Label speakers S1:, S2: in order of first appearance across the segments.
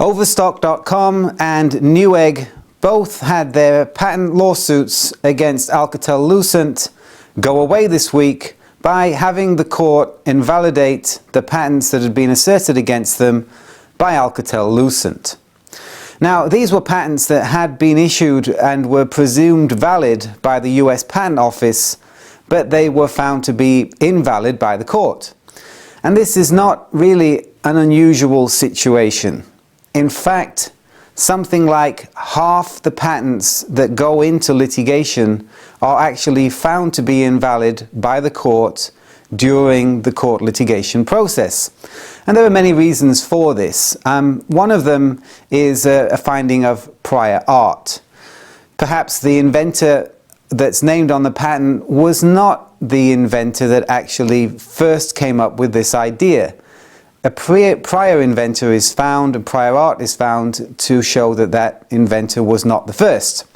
S1: Overstock.com and Newegg both had their patent lawsuits against Alcatel Lucent go away this week by having the court invalidate the patents that had been asserted against them by Alcatel Lucent. Now, these were patents that had been issued and were presumed valid by the US Patent Office, but they were found to be invalid by the court. And this is not really an unusual situation. In fact, something like half the patents that go into litigation are actually found to be invalid by the court during the court litigation process. And there are many reasons for this. One of them is a finding of prior art. Perhaps the inventor that's named on the patent was not the inventor that actually first came up with this idea. A prior inventor is found, and prior art is found to show that that inventor was not the first.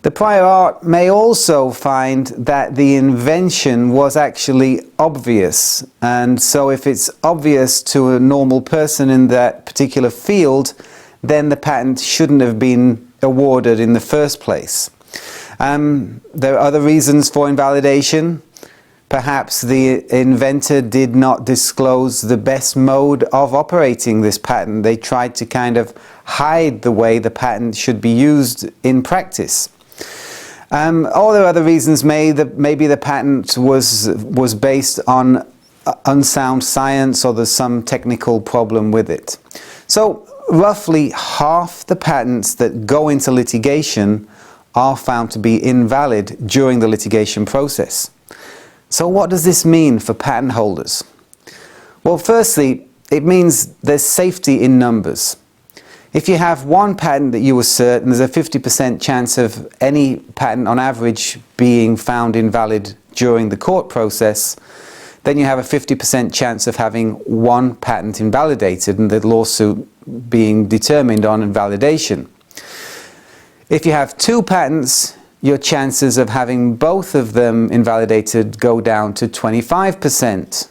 S1: The prior art may also find that the invention was actually obvious, and so if it's obvious to a normal person in that particular field, then the patent shouldn't have been awarded in the first place. There are other reasons for invalidation. Perhaps the inventor did not disclose the best mode of operating this patent. They tried to kind of hide the way the patent should be used in practice. Or there are other reasons. Maybe the patent was based on unsound science, or there's some technical problem with it. So roughly half the patents that go into litigation are found to be invalid during the litigation process. So what does this mean for patent holders? Well, firstly, it means there's safety in numbers. If you have one patent that you assert, and there's a 50% chance of any patent on average being found invalid during the court process, then you have a 50% chance of having one patent invalidated and the lawsuit being determined on invalidation. If you have two patents, your chances of having both of them invalidated go down to 25%.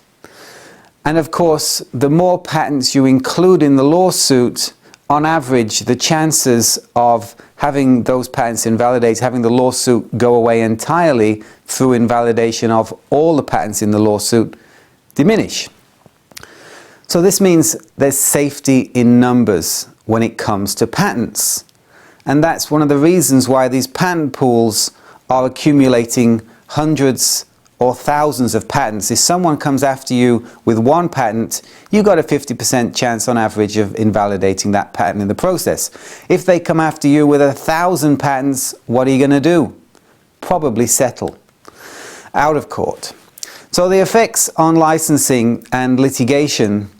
S1: And of course, the more patents you include in the lawsuit, on average, the chances of having those patents invalidated, having the lawsuit go away entirely through invalidation of all the patents in the lawsuit, diminish. So this means there's safety in numbers when it comes to patents. And that's one of the reasons why these patent pools are accumulating hundreds or thousands of patents. If someone comes after you with one patent, you've got a 50% chance on average of invalidating that patent in the process. If they come after you with 1,000 patents, what are you going to do? Probably settle out of court. So the effects on licensing and litigation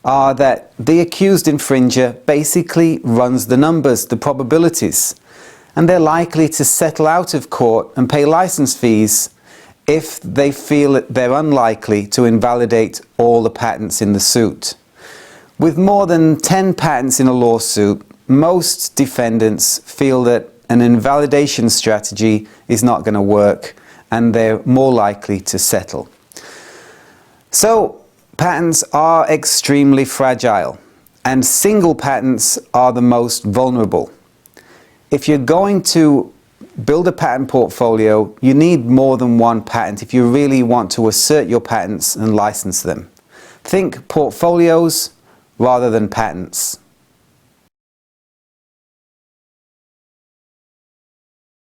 S1: are that the accused infringer basically runs the numbers, the probabilities, and they're likely to settle out of court and pay license fees if they feel that they're unlikely to invalidate all the patents in the suit. With more than 10 patents in a lawsuit, most defendants feel that an invalidation strategy is not going to work, and they're more likely to settle. So, patents are extremely fragile, and single patents are the most vulnerable. If you're going to build a patent portfolio, you need more than one patent if you really want to assert your patents and license them. Think portfolios rather than patents.